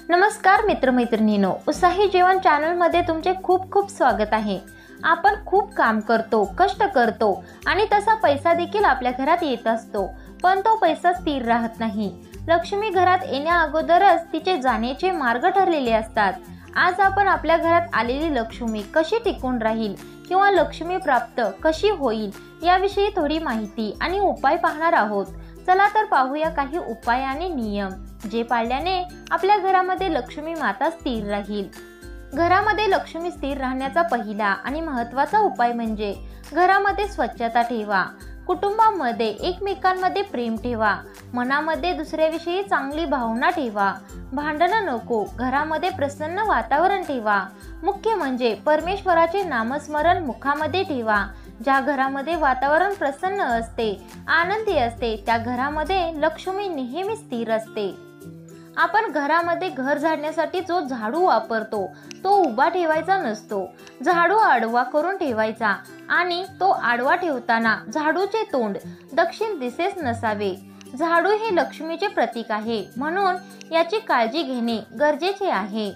नमस्कार मित्रमैत्रिणींनो, उत्साही जीवन चॅनल मध्ये तुमचे खूप खूप स्वागत आहे। आपण खूप काम करतो, कष्ट करतो आणि तसा पैसा देखील आपल्या घरात येत असतो, पण तो पैसा स्थिर राहत नाही। लक्ष्मी घरात येण्या अगोदरच तिचे जाण्याचे मार्ग ठरलेले असतात। आज आपण आपल्या घरात आलेली लक्ष्मी कशी टिकून राहील किंवा लक्ष्मी प्राप्त कशी होईल याविषयी थोडी माहिती आणि उपाय पाहणार आहोत। चला तर पाहूया काही उपाय आणि नियम जे पाळल्याने आपल्या घरामध्ये लक्ष्मी माता स्थिर राहील। घरामध्ये लक्ष्मी स्थिर राहण्याचा पहिला आणि महत्त्वाचा उपाय म्हणजे घरामध्ये स्वच्छता ठेवा। कुटुंबामध्ये एकमेकांमध्ये प्रेम ठेवा, मनामध्ये दुसऱ्याविषयी चांगली भावना ठेवा, भांडण नको, घरामध्ये प्रसन्न वातावरण ठेवा। मुख्य म्हणजे परमेश्वराचे नामस्मरण मुखामध्ये ठेवा। ज्या घरामध्ये वातावरण प्रसन्न असते, आनंदी असते, त्या घरामध्ये लक्ष्मी नेहमी स्थिर असते। आपण घरामध्ये घर झाडण्यासाठी जो झाडू वापरतो तो उभा ठेवायचा नसतो, झाडू आडवा करून ठेवायचा आणि तो आडवा ठेवताना झाडूचे तोंड दक्षिण दिशेस नसावे। झाडू हे लक्ष्मीचे प्रतीक आहे, म्हणून याची काळजी घेणे गरजेचे आहे।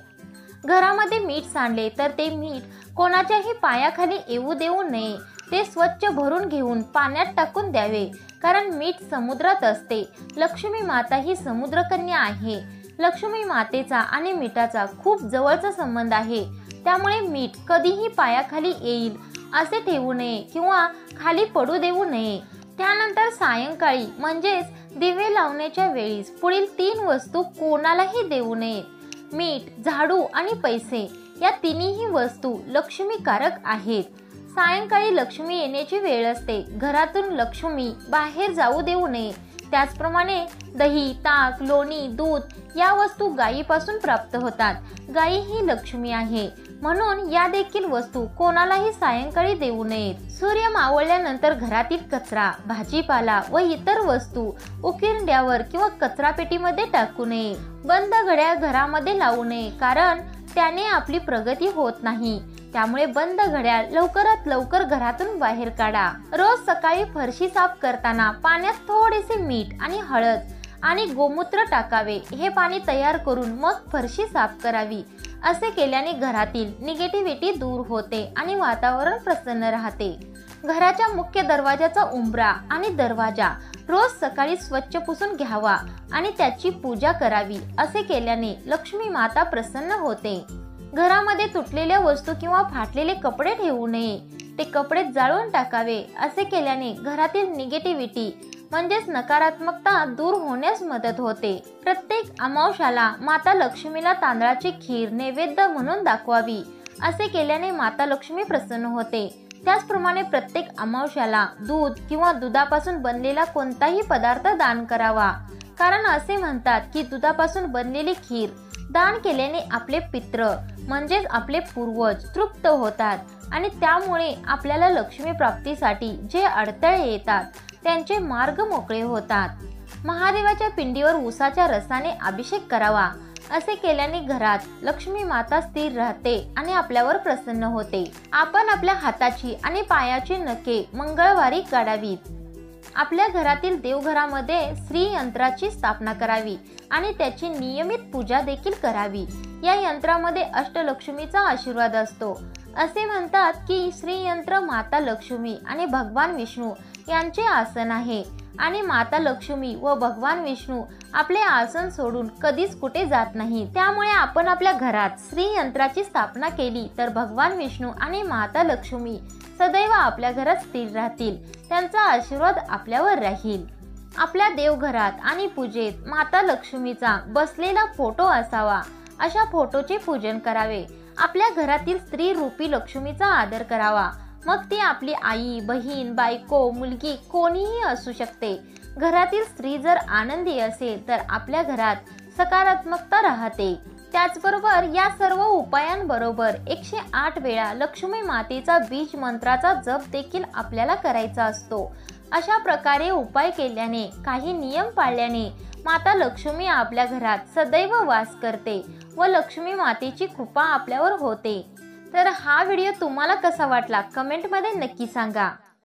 घरामध्ये मीठ सांडले तर ते मीठ कोणाच्याही पायाखाली येऊ देऊ नये, ते स्वच्छ भरून घेऊन पाण्यात टाकून द्यावे, कारण मीठ समुद्रात असते। लक्ष्मी माता ही समुद्रकन्या आहे। लक्ष्मी मातेचा आणि मिठाचा खूप जवळचा संबंध आहे, त्यामुळे मीठ कधीही पायाखाली येईल असे ठेवू नये किंवा खाली पडू देऊ नये। त्यानंतर सायंकाळी म्हणजेच दिवे लावण्याच्या वेळीस पुढील 3 वस्तू कोणालाही देऊ नयेत। मीठ, झाडू आणि पैसे या तिन्ही वस्तू लक्ष्मीकारक आहेत। सायंकाळी लक्ष्मी येण्याची वेळ असते, घरातून लक्ष्मी बाहेर जाऊ देऊ नये। त्याचप्रमाणे दही, ताक, लोणी, दूध या वस्तू गायीपासून प्राप्त होतात। गायी ही लक्ष्मी आहे, म्हणून या देखील वस्तू कोणालाही सायंकाळी देऊ नयेत। सूर्य मावळल्यानंतर घरातील कचरा, भाजीपाला व इतर वस्तू उकिरड्यावर किंवा कचरा पेटीमध्ये टाकू नये। बंद घड्याळ घरामध्ये लावू नये, कारण त्याने आपली प्रगती होत नाही, त्यामुळे बंद घड्याळ लवकरात लवकर घरातून बाहेर काढा। रोज सकाळी फरशी साफ करताना पाण्यात थोडेसे मीठ आणि हळद आणि गोमूत्र टाकावे। हे पाणी तयार करून मग फरशी साफ करावी। असे केल्याने घरातील निगेटिव्हिटी दूर होते आणि वातावरण प्रसन्न राहते। घराच्या मुख्य दरवाजाचा उंबरा आणि दरवाजा रोज सकाळी स्वच्छ पुसून घ्यावा आणि त्याची पूजा करावी। असे केल्याने लक्ष्मी माता प्रसन्न होते। घरामध्ये तुटलेल्या वस्तू किंवा फाटलेले कपडे ठेवू नये, ते कपडे जाळून टाकावे। असे केल्याने घरातील निगेटिव्हिटी म्हणजेच नकारात्मकता दूर होण्यास मदत होते। प्रत्येक अमावस्याला माता लक्ष्मीला तांदळाची खीर नैवेद्य म्हणून दाखवावी। असे केल्याने माता लक्ष्मी प्रसन्न होते। त्याचप्रमाणे प्रत्येक अमावस्याला दूध किंवा दुधापासून बनलेला कोणताही पदार्थ दान करावा, कारण असे म्हणतात की दुधापासून बनलेली खीर दान केल्याने आपले पित्र म्हणजेच आपले पूर्वज तृप्त होतात आणि त्यामुळे आपल्याला लक्ष्मी प्राप्तीसाठी जे अडथळे येतात त्यांचे मार्ग मोकळे होतात। महादेवाच्या पिंडीवर उसाच्या रसाने अभिषेक करावा। असे केल्याने घरात लक्ष्मी माता स्थिर राहते आणि आपल्यावर प्रसन्न होते। आपण आपल्या हाताची आणि पायाची नखे मंगळवारी काढावीत। आपल्या घरातील देवघरामध्ये श्री यंत्राची स्थापना करावी आणि त्याची नियमित पूजा देखील करावी। या यंत्रामध्ये अष्टलक्ष्मीचा आशीर्वाद असतो। असे म्हणतात की श्री यंत्र माता लक्ष्मी आणि भगवान विष्णू यांचे आसन आहे आणि माता लक्ष्मी व भगवान विष्णू आपले आसन सोडून कधीच कुठे जात नाही। त्यामुळे आपण आपल्या घरात श्री यंत्राची स्थापना केली तर भगवान विष्णू आणि माता लक्ष्मी सदैव आपल्या घरात स्थिर राहतील, त्यांचा आशीर्वाद आपल्यावर राहील। आपल्या देवघरात आणि पूजेत माता लक्ष्मीचा बसलेला फोटो असावा, अशा फोटोचे पूजन करावे। आपल्या घरातील स्त्री रूपी लक्ष्मीचा आदर करावा, मग ती आपली आई, बहीण, बायको, मुलगी कोणीही असू शकते। घरातील स्त्री जर आनंदी असेल तर आपल्या घरात सकारात्मकता राहते। त्याचबरोबर या सर्व उपायांबरोबर 108 वेळा लक्ष्मी मातेचा बीज मंत्राचा जप देखील आपल्याला करायचा असतो। अशा प्रकारे उपाय केल्याने, काही नियम पाळल्याने माता लक्ष्मी आपल्या घरात सदैव वास करते व लक्ष्मी मातेची कृपा आपल्यावर होते। तर हा व्हिडिओ तुम्हाला कसा वाटला कमेंटमध्ये नक्की सांगा।